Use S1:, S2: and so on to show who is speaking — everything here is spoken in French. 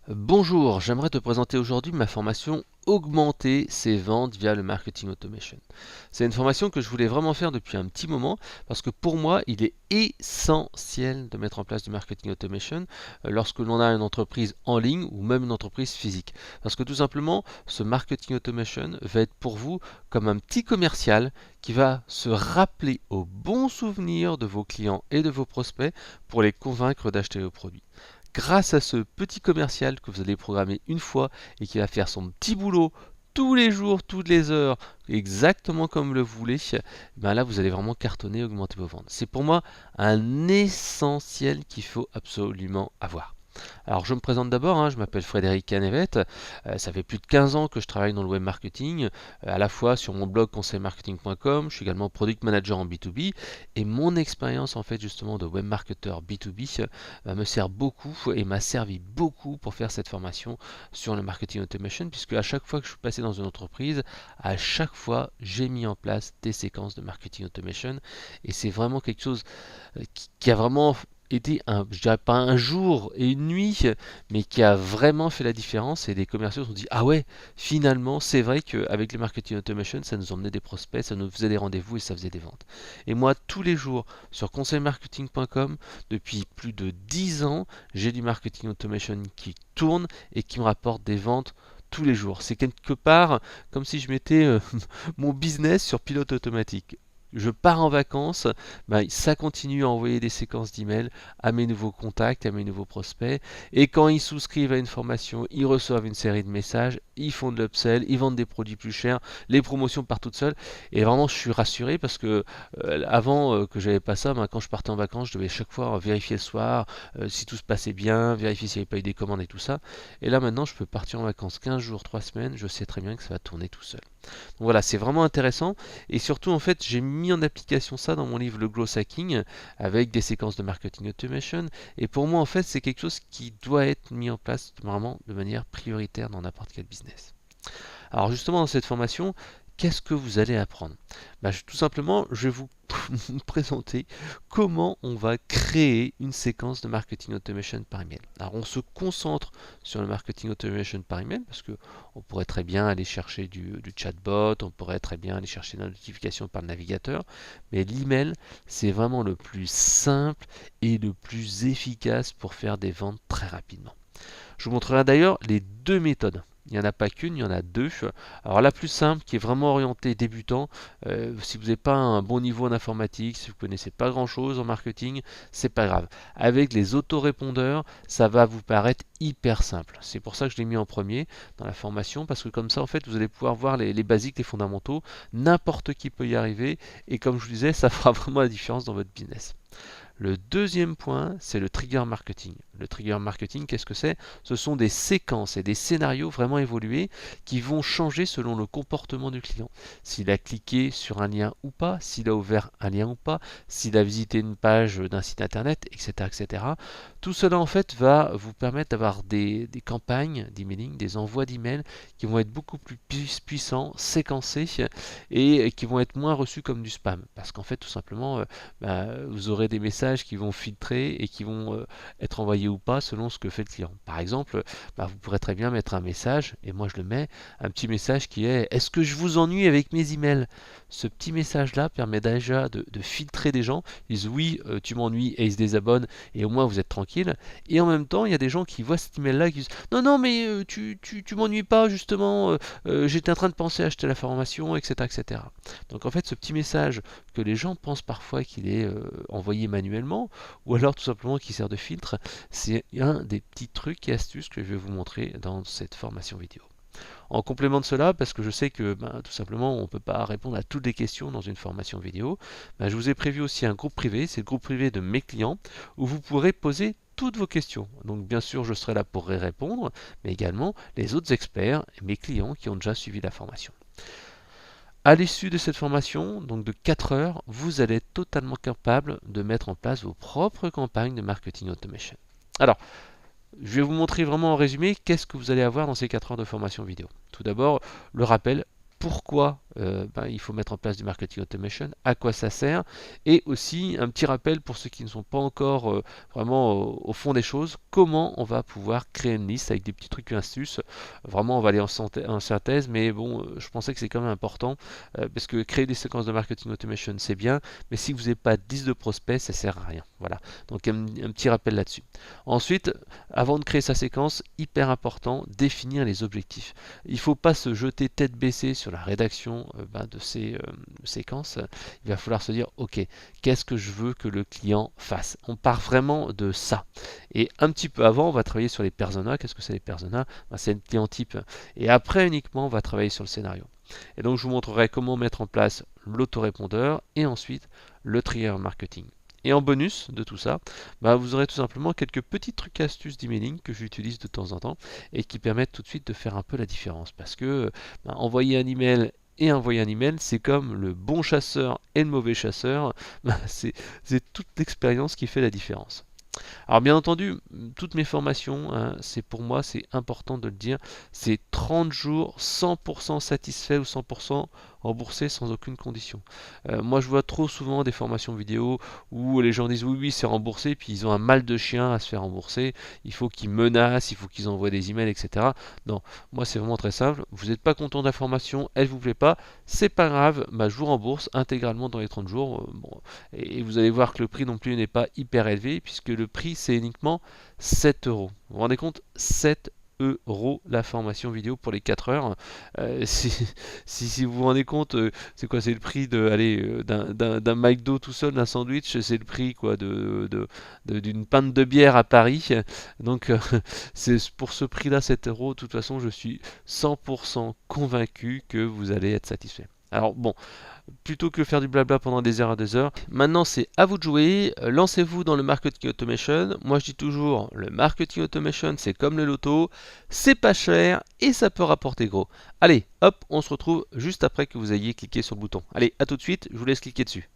S1: Bonjour, j'aimerais te présenter aujourd'hui ma formation Augmenter ses ventes via le marketing automation. C'est une formation que je voulais vraiment faire depuis un petit moment parce que pour moi, il est essentiel de mettre en place du marketing automation lorsque l'on a une entreprise en ligne ou même une entreprise physique. Parce que tout simplement, ce marketing automation va être pour vous comme un petit commercial qui va se rappeler au bon souvenir de vos clients et de vos prospects pour les convaincre d'acheter vos produits. Grâce à ce petit commercial que vous allez programmer une fois et qui va faire son petit boulot tous les jours, toutes les heures, exactement comme le voulez, ben là vous allez vraiment cartonner, augmenter vos ventes. C'est pour moi un essentiel qu'il faut absolument avoir. Alors je me présente d'abord, je m'appelle Frédéric Canevette, ça fait plus de 15 ans que je travaille dans le web marketing, à la fois sur mon blog conseilmarketing.com, je suis également product manager en B2B, et mon expérience en fait justement de web marketeur B2B me sert beaucoup et m'a servi beaucoup pour faire cette formation sur le marketing automation, puisque à chaque fois que je suis passé dans une entreprise, à chaque fois j'ai mis en place des séquences de marketing automation, et c'est vraiment quelque chose qui a vraiment été je dirais pas un jour et une nuit, mais qui a vraiment fait la différence. Et les commerciaux se sont dit, ah ouais, finalement, c'est vrai qu'avec le marketing automation, ça nous emmenait des prospects, ça nous faisait des rendez-vous et ça faisait des ventes. Et moi, tous les jours, sur conseilmarketing.com, depuis plus de 10 ans, j'ai du marketing automation qui tourne et qui me rapporte des ventes tous les jours. C'est quelque part comme si je mettais mon business sur pilote automatique. Je pars en vacances, ça continue à envoyer des séquences d'emails à mes nouveaux contacts, à mes nouveaux prospects. Et quand ils souscrivent à une formation, ils reçoivent une série de messages, ils font de l'upsell, ils vendent des produits plus chers, les promotions partent toutes seules. Et vraiment, je suis rassuré parce que avant que j'avais pas ça, quand je partais en vacances, je devais chaque fois vérifier le soir si tout se passait bien, vérifier s'il n'y avait pas eu des commandes et tout ça. Et là maintenant, je peux partir en vacances 15 jours, 3 semaines, je sais très bien que ça va tourner tout seul. Donc voilà, c'est vraiment intéressant. Et surtout, en fait, j'ai mis en application ça dans mon livre Le Growth Hacking avec des séquences de marketing automation. Et pour moi, en fait, c'est quelque chose qui doit être mis en place vraiment de manière prioritaire dans n'importe quel business. Alors justement, dans cette formation, qu'est-ce que vous allez apprendre? Tout simplement, je vais vous présenter comment on va créer une séquence de marketing automation par email. Alors on se concentre sur le marketing automation par email parce que on pourrait très bien aller chercher du chatbot, on pourrait très bien aller chercher la notification par le navigateur, mais l'email c'est vraiment le plus simple et le plus efficace pour faire des ventes très rapidement. Je vous montrerai d'ailleurs les deux méthodes. Il n'y en a pas qu'une, il y en a deux. Alors la plus simple, qui est vraiment orientée débutant, si vous n'avez pas un bon niveau en informatique, si vous ne connaissez pas grand-chose en marketing, c'est pas grave. Avec les autorépondeurs, ça va vous paraître hyper simple. C'est pour ça que je l'ai mis en premier dans la formation, parce que comme ça, en fait, vous allez pouvoir voir les basiques, les fondamentaux. N'importe qui peut y arriver, et comme je vous disais, ça fera vraiment la différence dans votre business. Le deuxième point, c'est le trigger marketing. Le trigger marketing, qu'est-ce que c'est? Ce sont des séquences et des scénarios vraiment évolués qui vont changer selon le comportement du client. S'il a cliqué sur un lien ou pas, s'il a ouvert un lien ou pas, s'il a visité une page d'un site internet, etc., etc. Tout cela en fait va vous permettre d'avoir des campagnes d'emailing, des envois d'emails qui vont être beaucoup plus puissants, séquencés et qui vont être moins reçus comme du spam. Parce qu'en fait, tout simplement, vous aurez des messages qui vont filtrer et qui vont être envoyés ou pas selon ce que fait le client. Par exemple, vous pourrez très bien mettre un message, et moi je le mets, un petit message qui est est-ce que je vous ennuie avec mes emails? Ce petit message-là permet déjà de filtrer des gens. Ils disent oui, tu m'ennuies et ils se désabonnent et au moins vous êtes tranquille. Et en même temps, il y a des gens qui voient cet email-là et qui disent non, non, mais tu m'ennuies pas justement, j'étais en train de penser à acheter la formation, etc., etc. Donc en fait, ce petit message que les gens pensent parfois qu'il est envoyé manuellement ou alors tout simplement qu'il sert de filtre, c'est un des petits trucs et astuces que je vais vous montrer dans cette formation vidéo. En complément de cela, parce que je sais que tout simplement on ne peut pas répondre à toutes les questions dans une formation vidéo, je vous ai prévu aussi un groupe privé, c'est le groupe privé de mes clients, où vous pourrez poser toutes vos questions. Donc bien sûr je serai là pour y répondre, mais également les autres experts et mes clients qui ont déjà suivi la formation. À l'issue de cette formation, donc de 4 heures, vous allez être totalement capable de mettre en place vos propres campagnes de marketing automation. Alors, je vais vous montrer vraiment en résumé qu'est-ce que vous allez avoir dans ces 4 heures de formation vidéo. Tout d'abord, le rappel, pourquoi il faut mettre en place du marketing automation, à quoi ça sert, et aussi un petit rappel pour ceux qui ne sont pas encore vraiment au fond des choses, comment on va pouvoir créer une liste avec des petits trucs et astuces. Vraiment, on va aller en synthèse, mais bon, je pensais que c'est quand même important, parce que créer des séquences de marketing automation, c'est bien, mais si vous n'avez pas 10 de prospects, ça sert à rien. Voilà, donc un petit rappel là-dessus. Ensuite, avant de créer sa séquence, hyper important, définir les objectifs. Il ne faut pas se jeter tête baissée sur la rédaction de ces séquences. Il va falloir se dire, ok, qu'est-ce que je veux que le client fasse? On part vraiment de ça. Et un petit peu avant, on va travailler sur les personas. Qu'est-ce que c'est les personas? C'est le client type. Et après uniquement, on va travailler sur le scénario. Et donc, je vous montrerai comment mettre en place l'autorépondeur et ensuite le trigger marketing. Et en bonus de tout ça, vous aurez tout simplement quelques petits trucs et astuces d'emailing que j'utilise de temps en temps et qui permettent tout de suite de faire un peu la différence. Parce que envoyer un email et envoyer un email, c'est comme le bon chasseur et le mauvais chasseur. C'est toute l'expérience qui fait la différence. Alors bien entendu, toutes mes formations, hein, c'est pour moi, c'est important de le dire, c'est 30 jours 100% satisfait ou 100% remboursé sans aucune condition. Moi je vois trop souvent des formations vidéo où les gens disent oui oui c'est remboursé, puis ils ont un mal de chien à se faire rembourser, il faut qu'ils menacent, il faut qu'ils envoient des emails, etc. Non, moi c'est vraiment très simple, vous n'êtes pas content de la formation, elle vous plaît pas, c'est pas grave, je vous rembourse intégralement dans les 30 jours. Et vous allez voir que le prix non plus n'est pas hyper élevé, puisque le prix c'est uniquement 7 euros. Vous vous rendez compte? 7 euros la formation vidéo pour les 4 heures. Si vous vous rendez compte, c'est quoi? C'est le prix d'un McDo tout seul, d'un sandwich, c'est le prix quoi, d'une pinte de bière à Paris. Donc c'est pour ce prix-là, 7 euros. De toute façon, je suis 100% convaincu que vous allez être satisfait. Alors bon, plutôt que faire du blabla pendant des heures et des heures, maintenant c'est à vous de jouer, lancez-vous dans le marketing automation. Moi je dis toujours, le marketing automation c'est comme le loto, c'est pas cher et ça peut rapporter gros. Allez, hop, on se retrouve juste après que vous ayez cliqué sur le bouton. Allez, à tout de suite, je vous laisse cliquer dessus.